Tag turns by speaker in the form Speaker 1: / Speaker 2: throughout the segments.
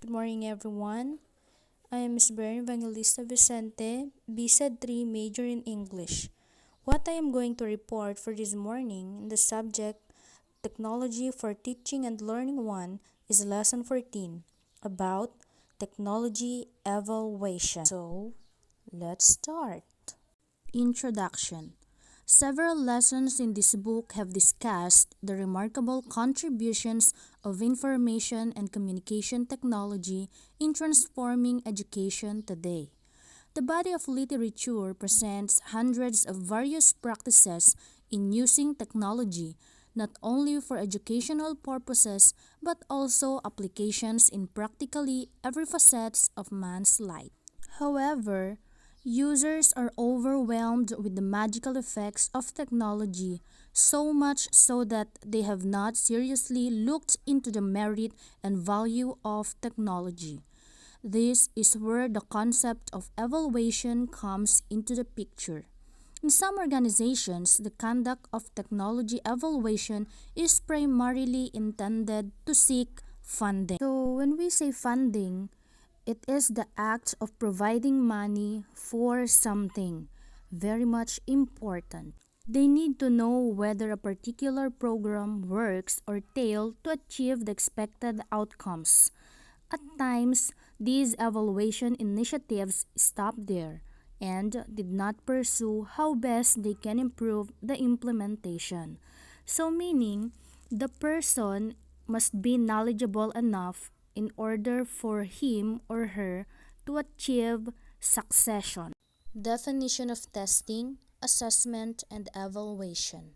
Speaker 1: Good morning, everyone. I am Ms. Bern Evangelista Vicente, BSED 3 major in English. What I am going to report for this morning in the subject Technology for Teaching and Learning 1 is Lesson 14 about Technology Evaluation. So, let's start. Introduction. Several lessons in this book have discussed the remarkable contributions of information and communication technology in transforming education today. The body of literature presents hundreds of various practices in using technology, not only for educational purposes but also applications in practically every facet of man's life. However, users are overwhelmed with the magical effects of technology, so much so that they have not seriously looked into the merit and value of technology. This is where the concept of evaluation comes into the picture. In some organizations, the conduct of technology evaluation is primarily intended to seek funding. So, when we say funding, it is the act of providing money for something very much important. They need to know whether a particular program works or fails to achieve the expected outcomes. At times, these evaluation initiatives stop there and did not pursue how best they can improve the implementation. So, meaning, the person must be knowledgeable enough in order for him or her to achieve succession. Definition of testing, assessment, and evaluation.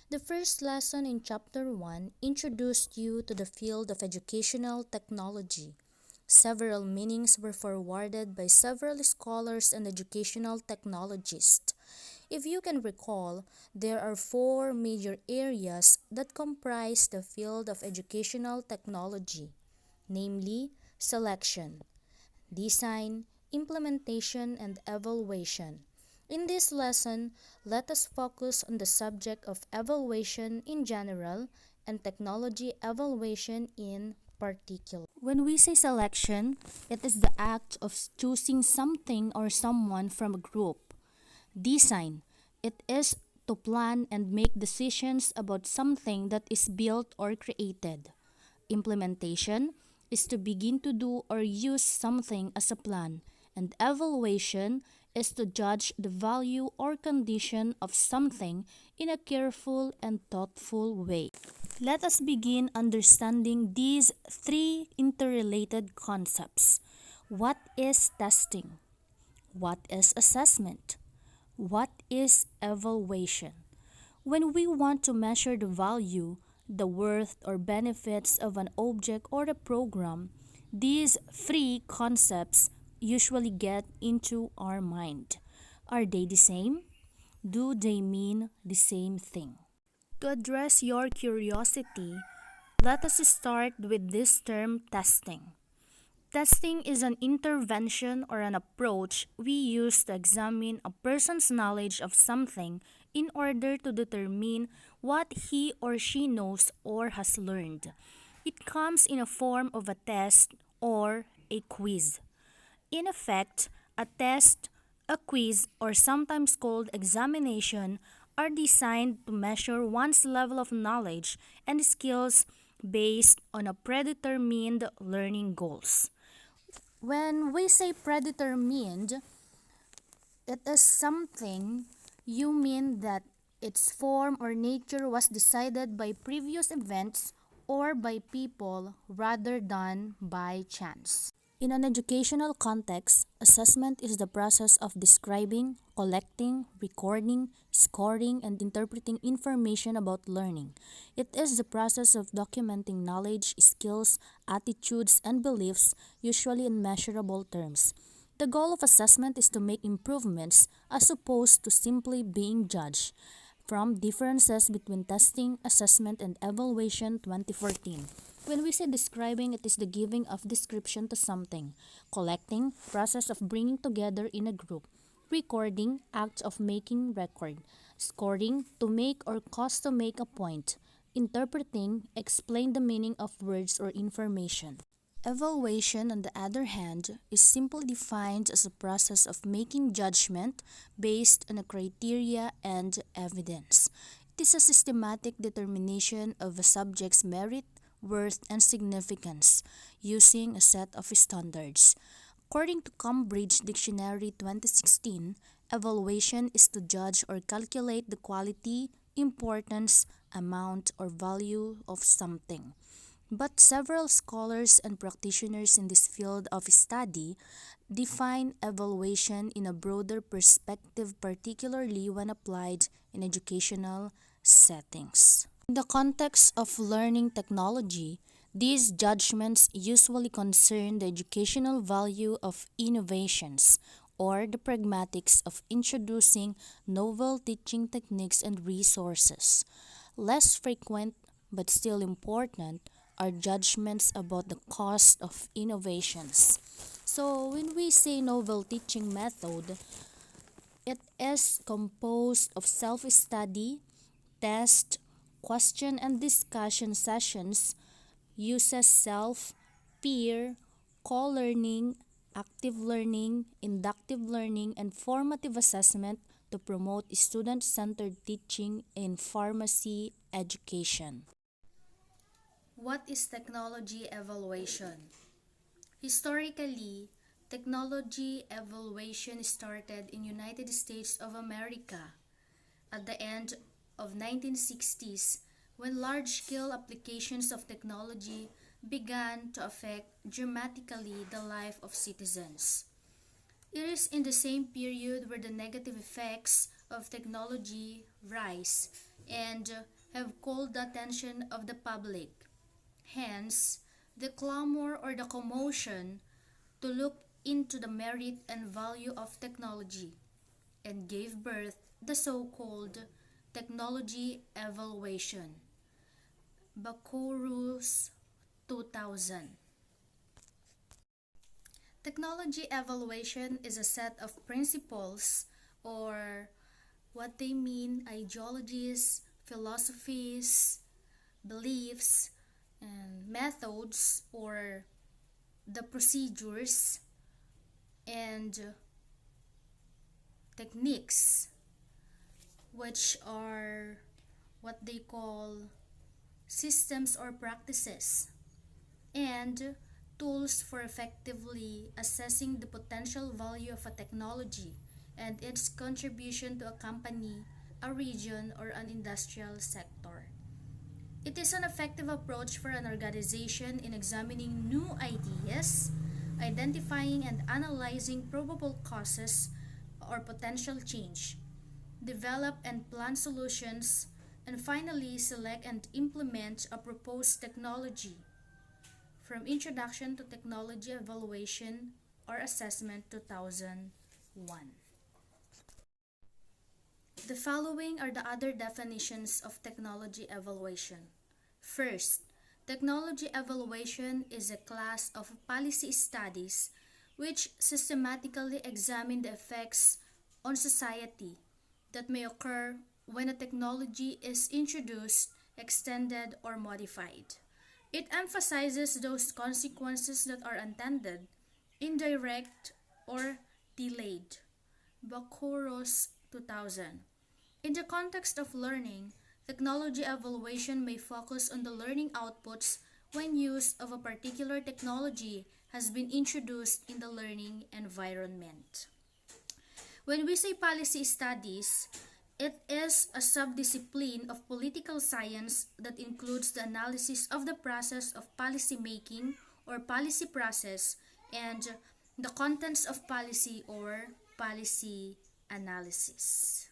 Speaker 1: The first lesson in Chapter 1 introduced you to the field of educational technology. Several meanings were forwarded by several scholars and educational technologists. If you can recall, there are four major areas that comprise the field of educational technology, namely selection, design, implementation, and evaluation. In this lesson, let us focus on the subject of evaluation in general and technology evaluation in particular. When we say selection, it is the act of choosing something or someone from a group. Design, it is to plan and make decisions about something that is built or created. Implementation is to begin to do or use something as a plan, and evaluation is to judge the value or condition of something in a careful and thoughtful way. Let us begin understanding these three interrelated concepts. What is testing? What is assessment? What is evaluation? When we want to measure the value, the worth or benefits of an object or a program, these three concepts usually get into our mind. Are they the same? Do they mean the same thing? To address your curiosity, let us start with this term testing. Testing is an intervention or an approach we use to examine a person's knowledge of something in order to determine what he or she knows or has learned. It comes in a form of a test or a quiz. In effect, a test, a quiz, or sometimes called examination, are designed to measure one's level of knowledge and skills based on a predetermined learning goals. When we say predetermined, it is something you mean that its form or nature was decided by previous events or by people rather than by chance. In an educational context, assessment is the process of describing, collecting, recording, scoring, and interpreting information about learning. It is the process of documenting knowledge, skills, attitudes, and beliefs, usually in measurable terms. The goal of assessment is to make improvements as opposed to simply being judged. From Differences between Testing, Assessment, and Evaluation 2014. When we say describing, it is the giving of description to something. Collecting, process of bringing together in a group. Recording, act of making record. Scoring, to make or cause to make a point. Interpreting, explain the meaning of words or information. Evaluation, on the other hand, is simply defined as a process of making judgment based on a criteria and evidence. It is a systematic determination of a subject's merit, worth, and significance using a set of standards. According to Cambridge Dictionary 2016, evaluation is to judge or calculate the quality, importance, amount, or value of something. But several scholars and practitioners in this field of study define evaluation in a broader perspective, particularly when applied in educational settings. In the context of learning technology, these judgments usually concern the educational value of innovations or the pragmatics of introducing novel teaching techniques and resources. Less frequent but still important are judgments about the cost of innovations. So, when we say novel teaching method, it is composed of self-study, test, question and discussion sessions, uses self, peer, co-learning, active learning, inductive learning, and formative assessment to promote student-centered teaching in pharmacy education. What is technology evaluation? Historically, technology evaluation started in United States of America at the end of 1960s when large-scale applications of technology began to affect dramatically the life of citizens. It is in the same period where the negative effects of technology rise and have called the attention of the public. Hence, the clamor or the commotion to look into the merit and value of technology and gave birth the so-called technology evaluation. Bakurus 2000. Technology evaluation is a set of principles or what they mean ideologies, philosophies, beliefs, and methods or the procedures and techniques which are what they call systems or practices and tools for effectively assessing the potential value of a technology and its contribution to a company, a region, or an industrial sector. It is an effective approach for an organization in examining new ideas, identifying and analyzing probable causes or potential change, develop and plan solutions, and finally select and implement a proposed technology. From Introduction to Technology Evaluation or Assessment 2001. The following are the other definitions of technology evaluation. First, technology evaluation is a class of policy studies which systematically examine the effects on society that may occur when a technology is introduced, extended, or modified. It emphasizes those consequences that are intended, indirect, or delayed. Bakuros 2000. In the context of learning, technology evaluation may focus on the learning outputs when use of a particular technology has been introduced in the learning environment. When we say policy studies, it is a subdiscipline of political science that includes the analysis of the process of policy making or policy process and the contents of policy or policy analysis.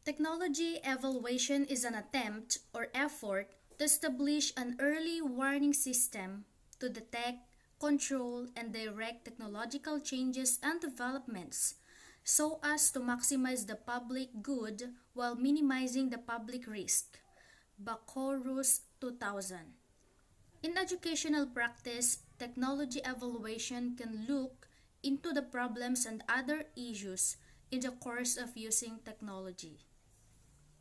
Speaker 1: Technology evaluation is an attempt or effort to establish an early warning system to detect, control, and direct technological changes and developments so as to maximize the public good while minimizing the public risk. Bakorus 2000. In educational practice, technology evaluation can look into the problems and other issues in the course of using technology.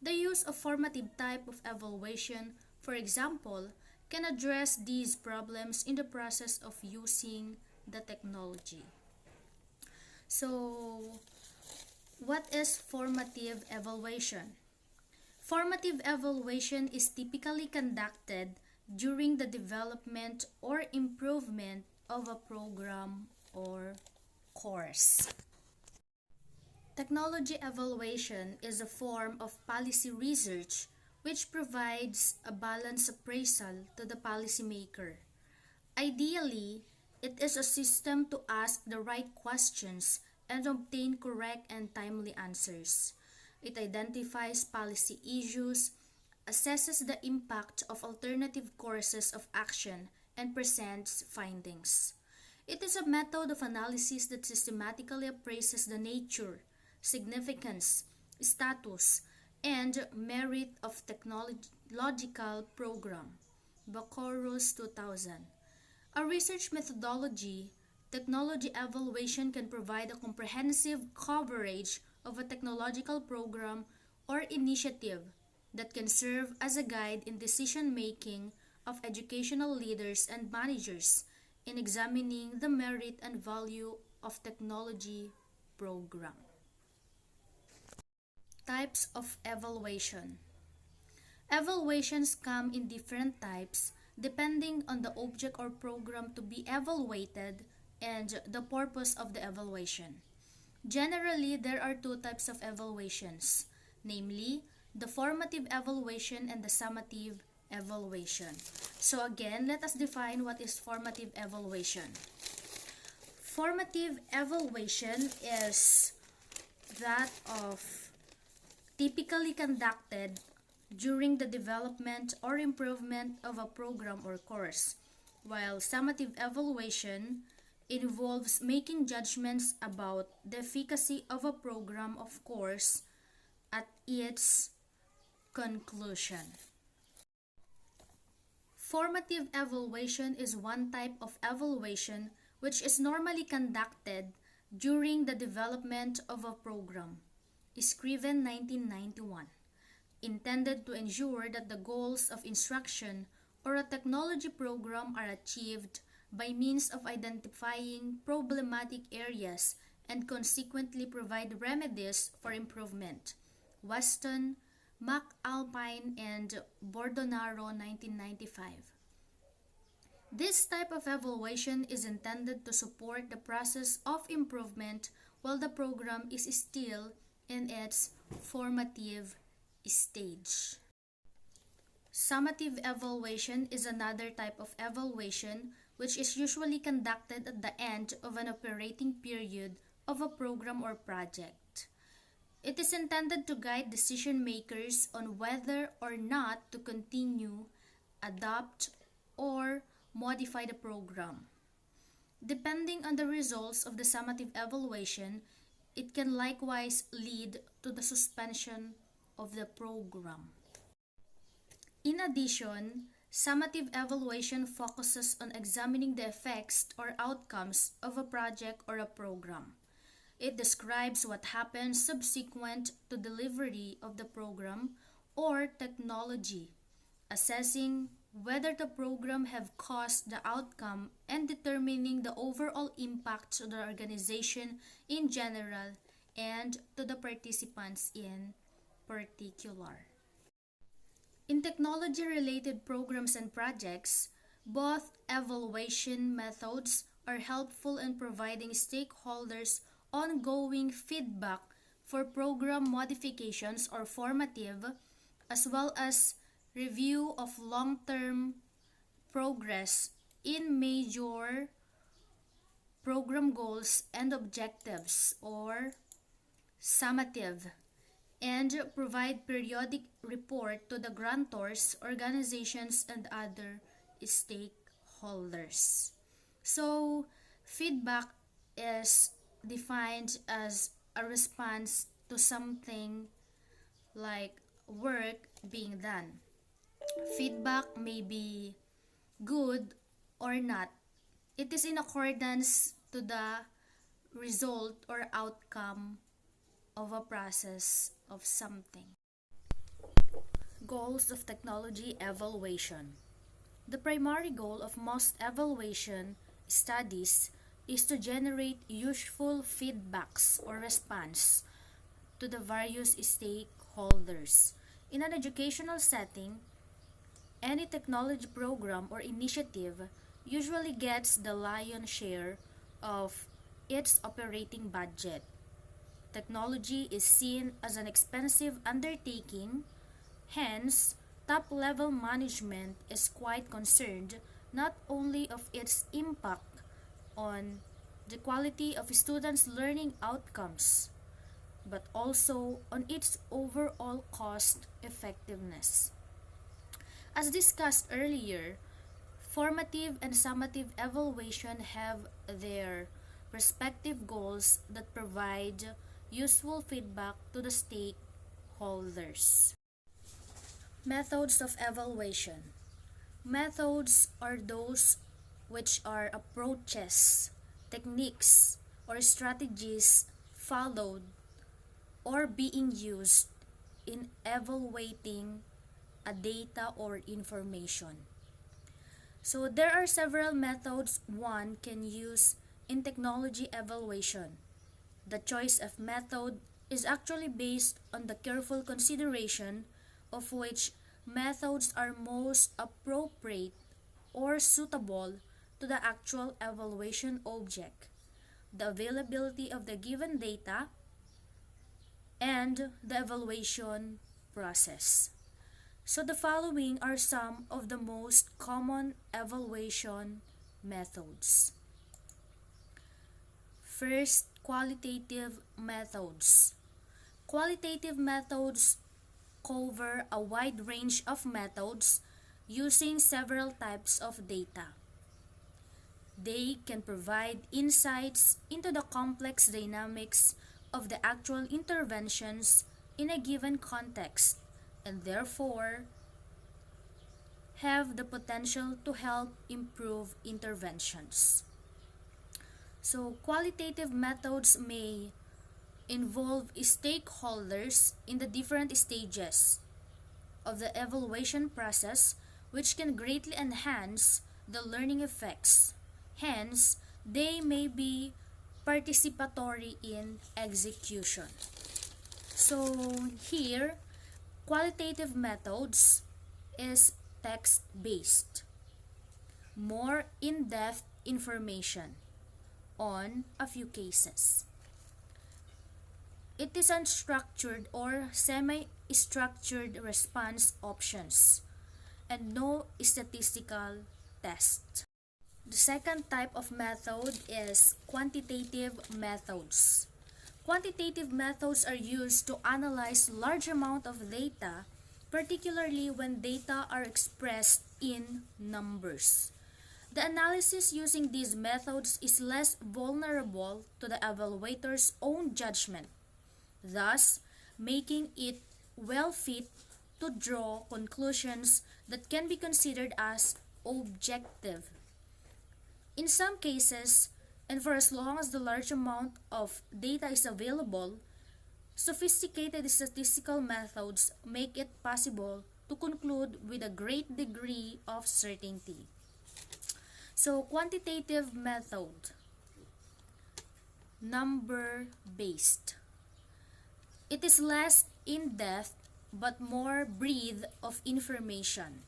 Speaker 1: The use of formative type of evaluation, for example, can address these problems in the process of using the technology. So, what is formative evaluation? Formative evaluation is typically conducted during the development or improvement of a program or course. Technology evaluation is a form of policy research which provides a balanced appraisal to the policymaker. Ideally, it is a system to ask the right questions and obtain correct and timely answers. It identifies policy issues, assesses the impact of alternative courses of action, and presents findings. It is a method of analysis that systematically appraises the nature, significance, status, and merit of technological program. Bacorus 2000. A research methodology, technology evaluation can provide a comprehensive coverage of a technological program or initiative that can serve as a guide in decision making of educational leaders and managers in examining the merit and value of technology program. Types of evaluation. Evaluations come in different types depending on the object or program to be evaluated and the purpose of the evaluation. Generally, there are two types of evaluations, namely the formative evaluation and the summative evaluation. So again, let us define what is formative evaluation. Formative evaluation is that of typically conducted during the development or improvement of a program or course, while summative evaluation involves making judgments about the efficacy of a program of course at its conclusion. Formative evaluation is one type of evaluation which is normally conducted during the development of a program. Scriven 1991. Intended to ensure that the goals of instruction or a technology program are achieved by means of identifying problematic areas and consequently provide remedies for improvement. Weston, McAlpine, and Bordonaro 1995. This type of evaluation is intended to support the process of improvement while the program is still in its formative stage. Summative evaluation is another type of evaluation which is usually conducted at the end of an operating period of a program or project. It is intended to guide decision makers on whether or not to continue, adopt, or modify the program. Depending on the results of the summative evaluation, it can likewise lead to the suspension of the program. In addition, summative evaluation focuses on examining the effects or outcomes of a project or a program. It describes what happens subsequent to delivery of the program or technology, assessing whether the program have caused the outcome and determining the overall impact to the organization in general and to the participants in particular. In technology-related programs and projects, both evaluation methods are helpful in providing stakeholders ongoing feedback for program modifications or formative, as well as review of long-term progress in major program goals and objectives or summative, and provide periodic report to the grantors, organizations, and other stakeholders. So, feedback is defined as a response to something like work being done. Feedback may be good or not. It is in accordance to the result or outcome of a process of something. Goals of technology evaluation. The primary goal of most evaluation studies is to generate useful feedbacks or response to the various stakeholders. In an educational setting, any technology program or initiative usually gets the lion's share of its operating budget. Technology is seen as an expensive undertaking, hence, top-level management is quite concerned not only of its impact on the quality of students' learning outcomes, but also on its overall cost effectiveness. As discussed earlier, formative and summative evaluation have their respective goals that provide useful feedback to the stakeholders. Methods of evaluation. Methods are those which are approaches, techniques, or strategies followed or being used in evaluating a data or information. So there are several methods one can use in technology evaluation. The choice of method is actually based on the careful consideration of which methods are most appropriate or suitable to the actual evaluation object, the availability of the given data, and the evaluation process. So the following are some of the most common evaluation methods. First, qualitative methods. Qualitative methods cover a wide range of methods using several types of data. They can provide insights into the complex dynamics of the actual interventions in a given context and therefore have the potential to help improve interventions. So, qualitative methods may involve stakeholders in the different stages of the evaluation process, which can greatly enhance the learning effects. Hence, they may be participatory in execution. So, here, qualitative methods is text-based, more in-depth information on a few cases. It is unstructured or semi-structured response options and no statistical test. The second type of method is quantitative methods. Quantitative methods are used to analyze large amount of data, particularly when data are expressed in numbers. The analysis using these methods is less vulnerable to the evaluator's own judgment, thus making it well fit to draw conclusions that can be considered as objective. In some cases, and for as long as the large amount of data is available, sophisticated statistical methods make it possible to conclude with a great degree of certainty. So, quantitative method, number-based. It is less in-depth but more breadth of information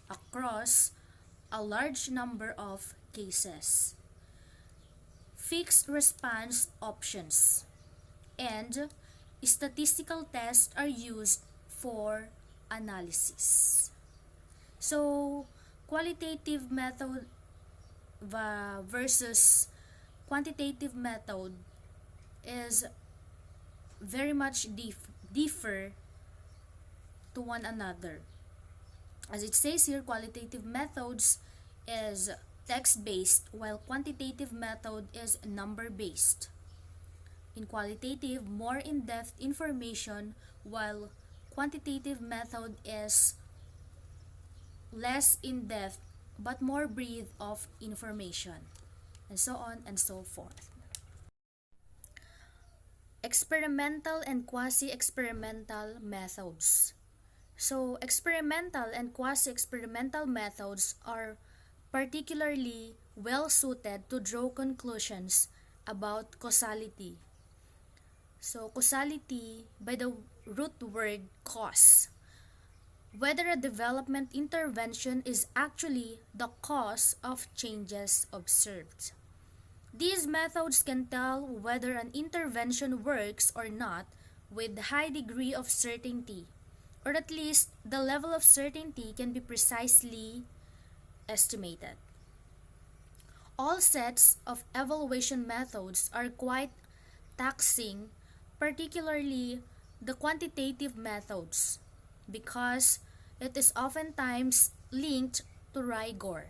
Speaker 1: across a large number of cases. Fixed response options and statistical tests are used for analysis. So, qualitative method versus quantitative method is very much differ to one another. As it says here, qualitative methods is text-based while quantitative method is number-based. In qualitative, more in-depth information while quantitative method is less in-depth but more breadth of information, and so on and so forth. Experimental and quasi-experimental methods. So, experimental and quasi-experimental methods are particularly well suited to draw conclusions about causality. So, causality by the root word cause. Whether a development intervention is actually the cause of changes observed. These methods can tell whether an intervention works or not with high degree of certainty, or at least the level of certainty can be precisely estimated. All sets of evaluation methods are quite taxing, particularly the quantitative methods, because it is oftentimes linked to rigor.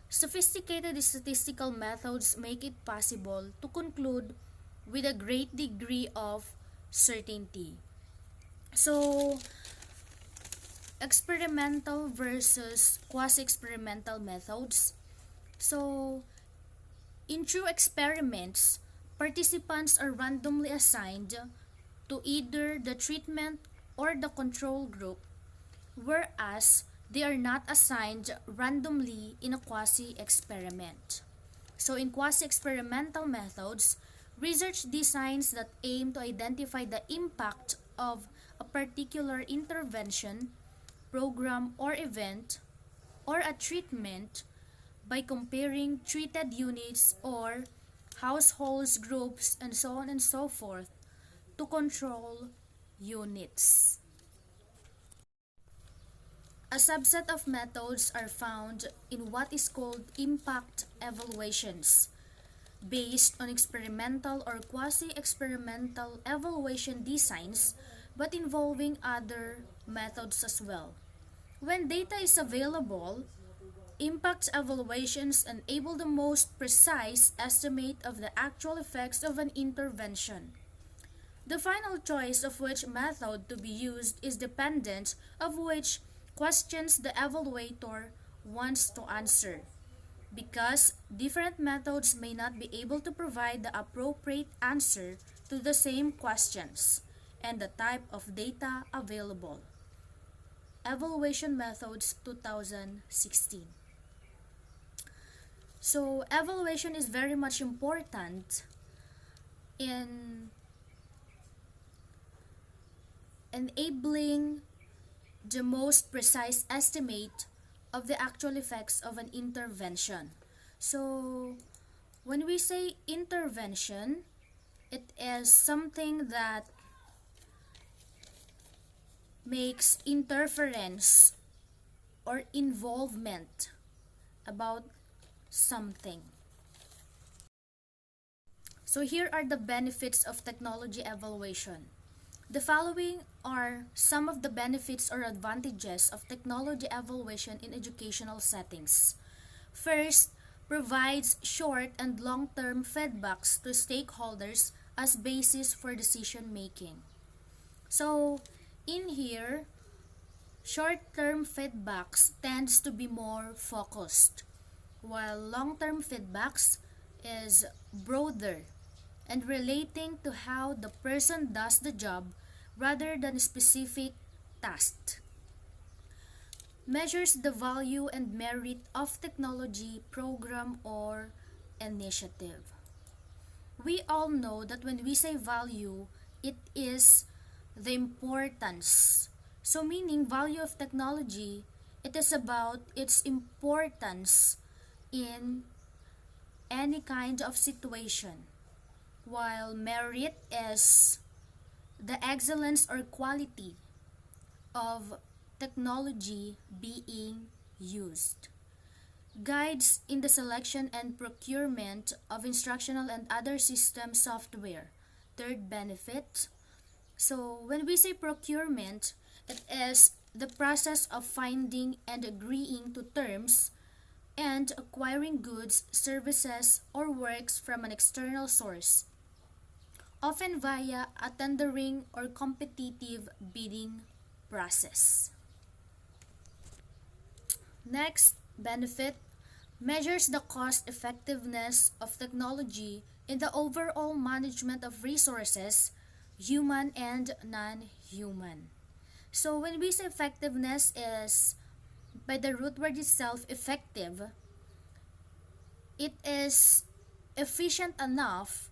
Speaker 1: Sophisticated statistical methods make it possible to conclude with a great degree of certainty. So, experimental versus quasi-experimental methods. So, in true experiments, participants are randomly assigned to either the treatment or the control group, whereas they are not assigned randomly in a quasi-experiment. So in quasi-experimental methods, research designs that aim to identify the impact of a particular intervention, program, or event, or a treatment by comparing treated units or households, groups, and so on and so forth to control units. A subset of methods are found in what is called impact evaluations, based on experimental or quasi-experimental evaluation designs, but involving other methods as well. When data is available, impact evaluations enable the most precise estimate of the actual effects of an intervention. The final choice of which method to be used is dependent of which questions the evaluator wants to answer, because different methods may not be able to provide the appropriate answer to the same questions and the type of data available. Evaluation Methods 2016. So, evaluation is very much important in enabling the most precise estimate of the actual effects of an intervention. So, when we say intervention, it is something that makes interference or involvement about something. So here are the benefits of technology evaluation. The following are some of the benefits or advantages of technology evaluation in educational settings. First, provides short and long-term feedbacks to stakeholders as basis for decision making. So, in here, short-term feedbacks tends to be more focused, while long-term feedbacks is broader and relating to how the person does the job rather than a specific task. Measures the value and merit of technology, program, or initiative. We all know that when we say value, it is the importance. So meaning value of technology, it is about its importance in any kind of situation, while merit is the excellence or quality of technology being used. Guides in the selection and procurement of instructional and other system software. Third benefit. So when we say procurement, it is the process of finding and agreeing to terms and acquiring goods, services, or works from an external source, often via a tendering or competitive bidding process. Next benefit, measures the cost effectiveness of technology in the overall management of resources, human and non-human. So when we say effectiveness is by the root word itself effective, it is efficient enough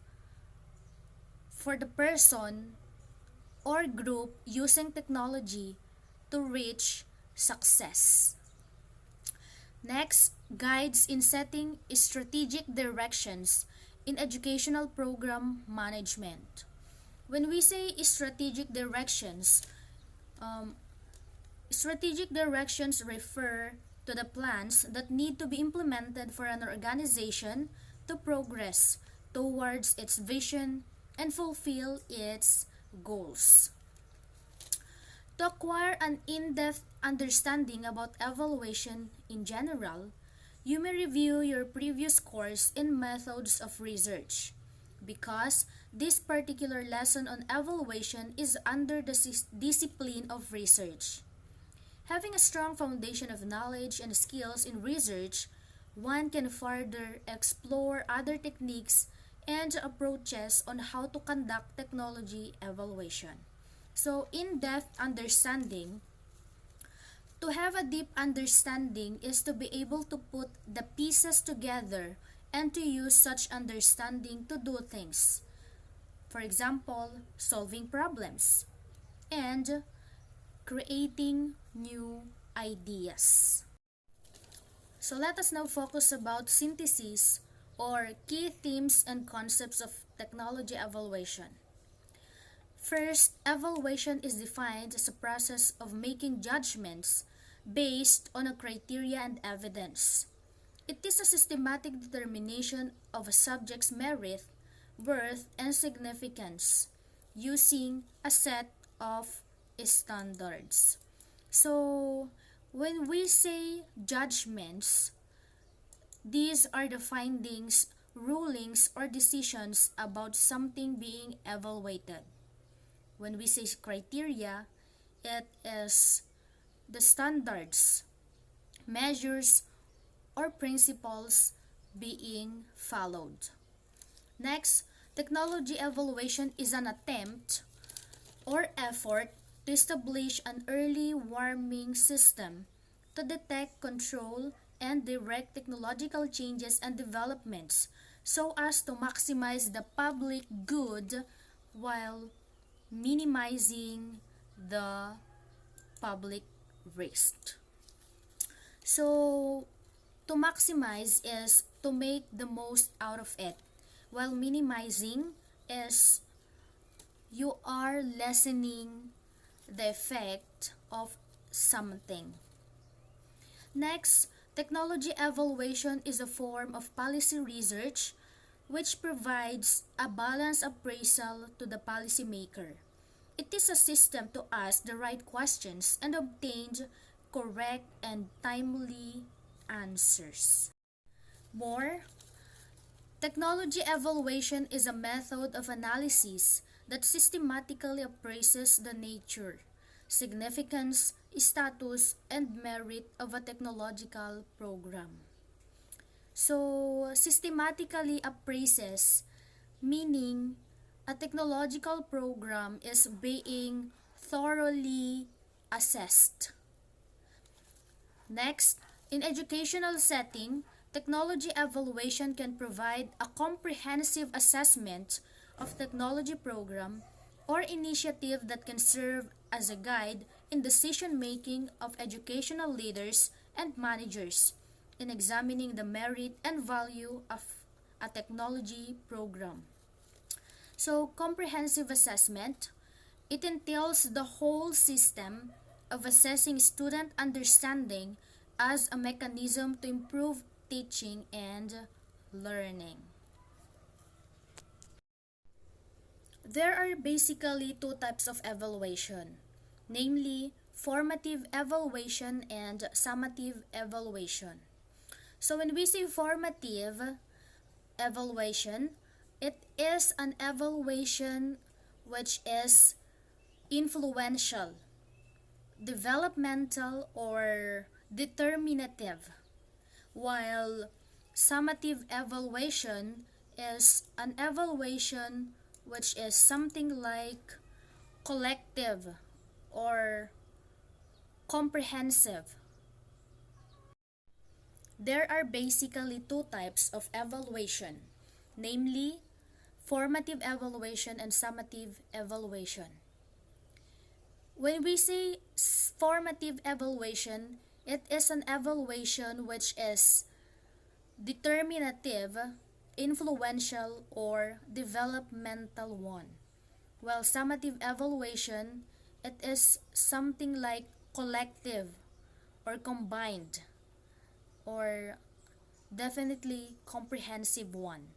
Speaker 1: for the person or group using technology to reach success. Next, guides in setting strategic directions in educational program management. When we say um, strategic directions refer to the plans that need to be implemented for an organization to progress towards its vision and fulfill its goals. To acquire an in-depth understanding about evaluation in general, you may review your previous course in methods of research, because this particular lesson on evaluation is under the discipline of research. Having a strong foundation of knowledge and skills in research, one can further explore other techniques and approaches on how to conduct technology evaluation. So, in-depth understanding, to have a deep understanding is to be able to put the pieces together and to use such understanding to do things. For example, solving problems and creating new ideas. So let us now focus about synthesis or key themes and concepts of technology evaluation. First, evaluation is defined as a process of making judgments based on a criteria and evidence. It is a systematic determination of a subject's merit, worth, and significance using a set of standards. So, when we say judgments, these are the findings, rulings, or decisions about something being evaluated. When we say criteria, it is the standards, measures, or principles being followed. Next, technology evaluation is an attempt or effort to establish an early warning system to detect, control, and direct technological changes and developments so as to maximize the public good while minimizing the public risk. So, to maximize is to make the most out of it, while minimizing is you are lessening the effect of something. Next, technology evaluation is a form of policy research which provides a balanced appraisal to the policymaker. It is a system to ask the right questions and obtain correct and timely answers. More, technology evaluation is a method of analysis that systematically appraises the nature, significance, status, and merit of a technological program. So, systematically appraises, meaning a technological program is being thoroughly assessed. Next, in educational setting, technology evaluation can provide a comprehensive assessment of technology program or initiative that can serve as a guide in decision making of educational leaders and managers in examining the merit and value of a technology program. So, comprehensive assessment, it entails the whole system of assessing student understanding as a mechanism to improve teaching and learning. There are basically two types of evaluation, namely formative evaluation and summative evaluation. So when we say formative evaluation, it is an evaluation which is influential, developmental, or determinative, while summative evaluation is an evaluation which is something like collective or
Speaker 2: Comprehensive. There are basically two types of evaluation, namely formative evaluation and summative evaluation. When we say formative evaluation, it is an evaluation which is determinative, influential, or developmental one. While summative evaluation, it is something like collective or combined or definitely comprehensive one.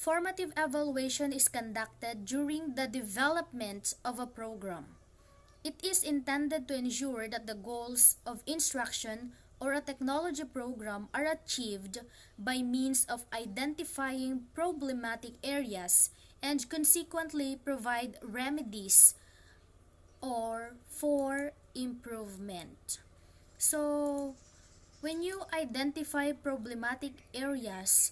Speaker 2: Formative evaluation is conducted during the development of a program. It is intended to ensure that the goals of instruction or a technology program are achieved by means of identifying problematic areas and consequently provide remedies or for improvement. So, when you identify problematic areas,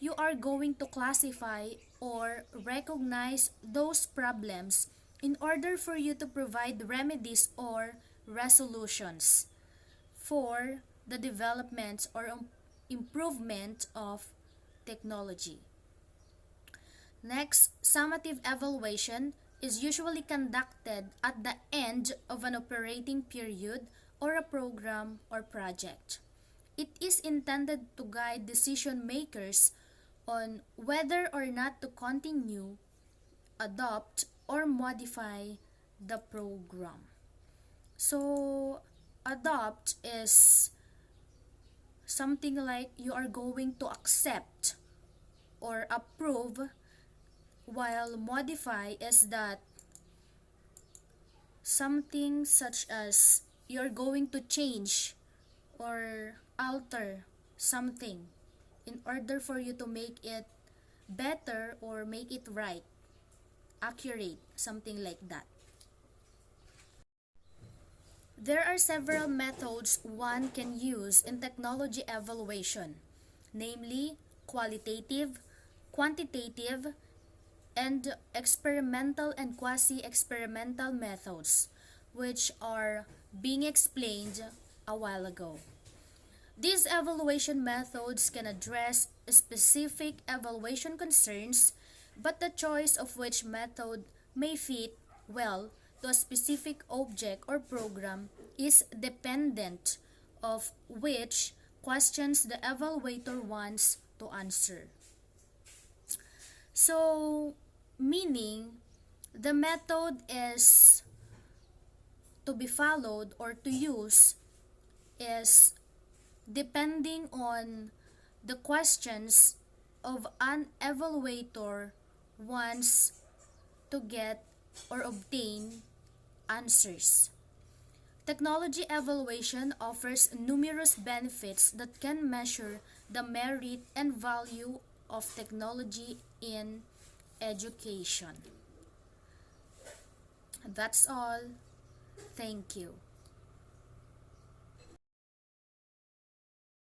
Speaker 2: you are going to classify or recognize those problems in order for you to provide remedies or resolutions for the development or improvement of technology. Next, summative evaluation is usually conducted at the end of an operating period or a program or project. It is intended to guide decision makers on whether or not to continue, adopt, or modify the program. So, adopt is something like you are going to accept or approve, while modify is that something such as you're going to change or alter something in order for you to make it better or make it right, accurate, something like that. There are several methods one can use in technology evaluation, namely qualitative, quantitative, and experimental and quasi-experimental methods, which are being explained a while ago. These evaluation methods can address specific evaluation concerns, but the choice of which method may fit well to a specific object or program is dependent of which questions the evaluator wants to answer. So, meaning the method is to be followed or to use is depending on the questions of an evaluator wants to get or obtain answers. Technology evaluation offers numerous benefits that can measure the merit and value of technology in education. That's all. Thank you.